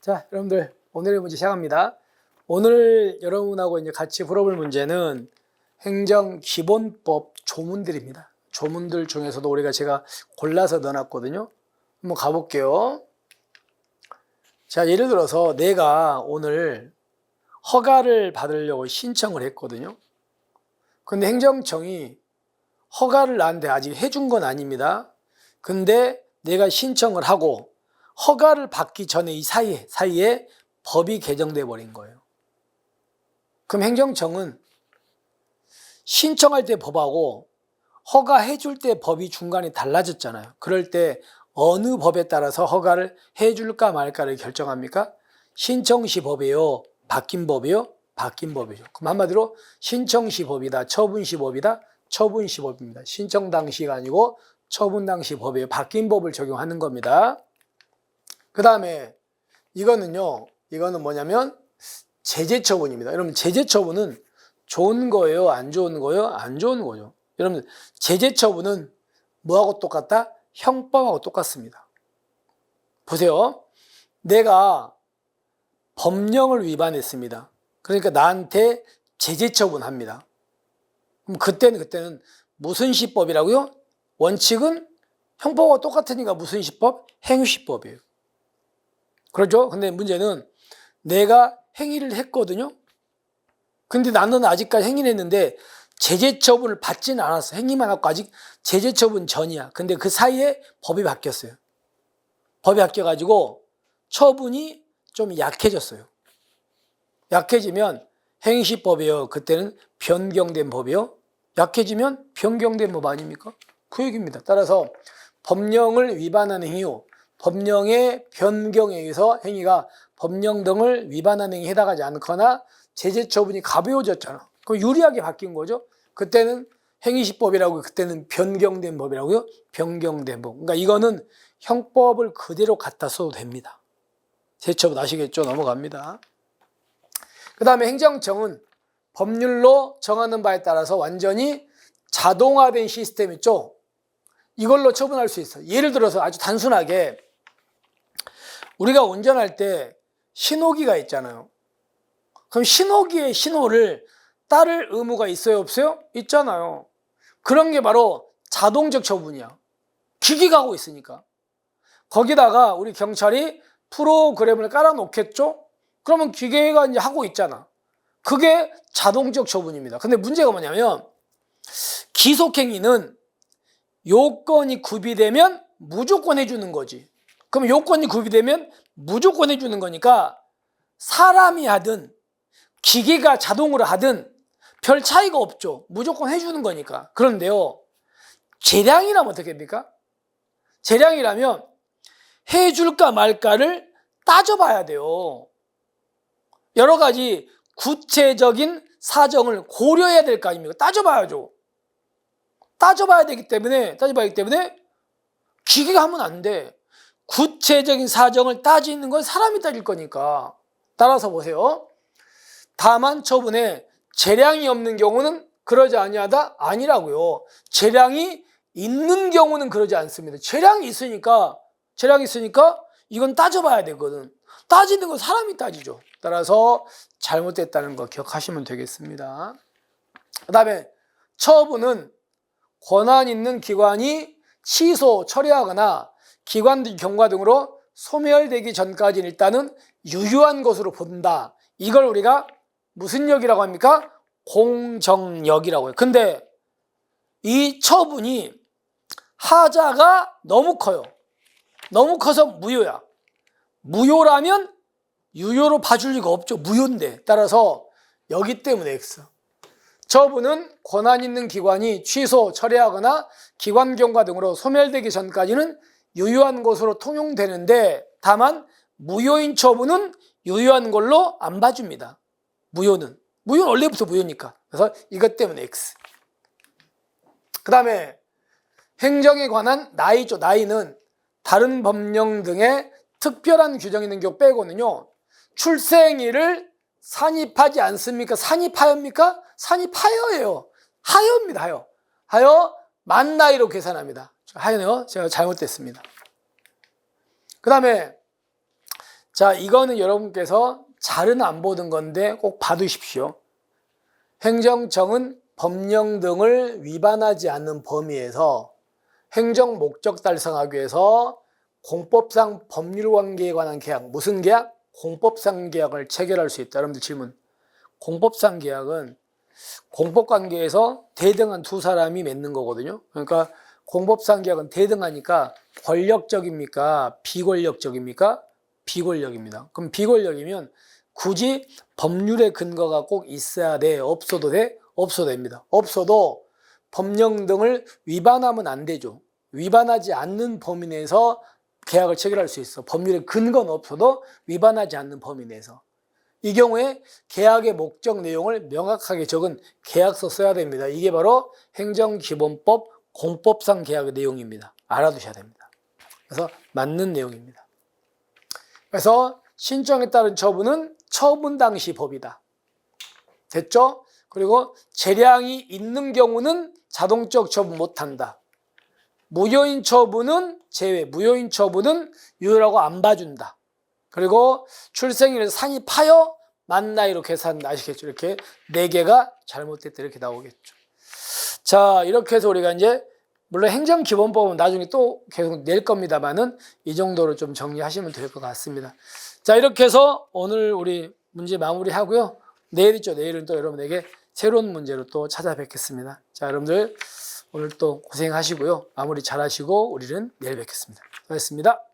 자, 여러분들 오늘의 문제 시작합니다. 오늘 여러분하고 이제 같이 풀어볼 문제는 행정기본법 조문들입니다. 조문들 중에서도 제가 골라서 넣어놨거든요. 한번 가볼게요. 자, 예를 들어서 내가 오늘 허가를 받으려고 신청을 했거든요. 근데 행정청이 허가를 나한테 아직 해준 건 아닙니다. 근데 내가 신청을 하고 허가를 받기 전에 이 사이에 법이 개정돼 버린 거예요. 그럼 행정청은 신청할 때 법하고 허가해 줄 때 법이 중간에 달라졌잖아요. 그럴 때 어느 법에 따라서 허가를 해줄까 말까를 결정합니까? 신청 시 법이에요? 바뀐 법이요? 바뀐 법이죠. 그럼 한마디로 신청 시 법이다, 처분 시 법이다, 처분 시 법입니다. 신청 당시가 아니고 처분 당시 법이에요. 바뀐 법을 적용하는 겁니다. 그 다음에 이거는 뭐냐면 제재 처분입니다. 여러분, 제재 처분은 좋은 거예요? 안 좋은 거예요? 안 좋은 거죠. 여러분, 제재 처분은 뭐하고 똑같다? 형법하고 똑같습니다. 보세요. 내가 법령을 위반했습니다. 그러니까 나한테 제재 처분합니다. 그럼 그때는 무슨 시법이라고요? 원칙은 형법하고 똑같으니까 무슨 시법? 행위시법이에요. 그렇죠? 근데 문제는 내가 행위를 했거든요. 근데 나는 아직까지 행위를 했는데 제재 처분을 받지는 않았어. 행위만 하고 아직 제재 처분 전이야. 근데 그 사이에 법이 바뀌었어요. 법이 바뀌어가지고 처분이 좀 약해졌어요. 약해지면 행시법이에요. 그때는 변경된 법이요. 약해지면 변경된 법 아닙니까? 그 얘기입니다. 따라서 법령을 위반하는 행위요, 법령의 변경에 의해서 행위가 법령 등을 위반하는 행위에 해당하지 않거나 제재 처분이 가벼워졌잖아. 그럼 유리하게 바뀐 거죠. 그때는 행위시법이라고, 그때는 변경된 법이라고요. 변경된 법. 그러니까 이거는 형법을 그대로 갖다 써도 됩니다. 제처분 아시겠죠? 넘어갑니다. 그 다음에 행정청은 법률로 정하는 바에 따라서 완전히 자동화된 시스템 있죠? 이걸로 처분할 수 있어요. 예를 들어서 아주 단순하게 우리가 운전할 때 신호기가 있잖아요. 그럼 신호기의 신호를 따를 의무가 있어요, 없어요? 있잖아요. 그런 게 바로 자동적 처분이야. 기기가 하고 있으니까. 거기다가 우리 경찰이 프로그램을 깔아놓겠죠? 그러면 기계가 이제 하고 있잖아. 그게 자동적 처분입니다. 근데 문제가 뭐냐면 기속행위는 요건이 구비되면 무조건 해주는 거지. 그럼 요건이 구비되면 무조건 해주는 거니까 사람이 하든 기계가 자동으로 하든 별 차이가 없죠. 무조건 해주는 거니까. 그런데요, 재량이라면 어떻게 됩니까? 재량이라면 해줄까 말까를 따져봐야 돼요. 여러 가지 구체적인 사정을 고려해야 될 거 아닙니까? 따져봐야죠. 따져봐야 되기 때문에 기계가 하면 안 돼. 구체적인 사정을 따지는 건 사람이 따질 거니까. 따라서 보세요. 다만 처분에 재량이 없는 경우는 그러지 아니하다? 아니라고요. 재량이 있는 경우는 그러지 않습니다. 재량이 있으니까 이건 따져봐야 되거든. 따지는 건 사람이 따지죠. 따라서 잘못됐다는 거 기억하시면 되겠습니다. 그 다음에 처분은 권한 있는 기관이 취소, 처리하거나 기관 경과 등으로 소멸되기 전까지 일단은 유효한 것으로 본다. 이걸 우리가 무슨 역이라고 합니까? 공정역이라고 해요. 근데 이 처분이 하자가 너무 커요. 너무 커서 무효야. 무효라면 유효로 봐줄 리가 없죠. 무효인데. 따라서 여기 때문에 X. 처분은 권한 있는 기관이 취소, 철회하거나 기관 경과 등으로 소멸되기 전까지는 유효한 것으로 통용되는데, 다만 무효인 처분은 유효한 걸로 안 봐줍니다. 무효는 원래부터 무효니까. 그래서 이것 때문에 X. 그 다음에 행정에 관한 나이죠. 나이는 다른 법령 등의 특별한 규정이 있는 경우 빼고는요, 출생일을 산입하지 않습니까? 산입하여입니까? 산입하여예요. 하여입니다. 하여 만 나이로 계산합니다. 하여네요. 제가 잘못됐습니다. 그 다음에 자, 이거는 여러분께서 잘은 안 보던 건데 꼭 봐두십시오. 행정청은 법령 등을 위반하지 않는 범위에서 행정 목적 달성하기 위해서 공법상 법률관계에 관한 계약, 무슨 계약? 공법상 계약을 체결할 수 있다. 여러분들 질문. 공법상 계약은 공법관계에서 대등한 두 사람이 맺는 거거든요. 그러니까 공법상 계약은 대등하니까 권력적입니까? 비권력적입니까? 비권력입니다. 그럼 비권력이면 굳이 법률의 근거가 꼭 있어야 돼? 없어도 돼? 없어도 됩니다. 없어도 법령 등을 위반하면 안 되죠. 위반하지 않는 범위 내에서 계약을 체결할 수 있어. 법률의 근거는 없어도 위반하지 않는 범위 내에서. 이 경우에 계약의 목적 내용을 명확하게 적은 계약서 써야 됩니다. 이게 바로 행정기본법 공법상 계약의 내용입니다. 알아두셔야 됩니다. 그래서 맞는 내용입니다. 그래서 신청에 따른 처분은 처분 당시 법이다. 됐죠? 그리고 재량이 있는 경우는 자동적 처분 못한다. 무효인 처분은 제외, 무효인 처분은 유효라고 안 봐준다. 그리고 출생일을 산입하여 만 나이로 계산한다. 아시겠죠? 이렇게 4개가 잘못됐다 이렇게 나오겠죠. 자, 이렇게 해서 우리가 이제 물론 행정기본법은 나중에 또 계속 낼 겁니다만은 이 정도로 좀 정리하시면 될 것 같습니다. 자, 이렇게 해서 오늘 우리 문제 마무리하고요. 내일 있죠. 내일은 또 여러분에게 새로운 문제로 또 찾아뵙겠습니다. 자, 여러분들 오늘 또 고생하시고요. 마무리 잘 하시고 우리는 내일 뵙겠습니다. 수고하셨습니다.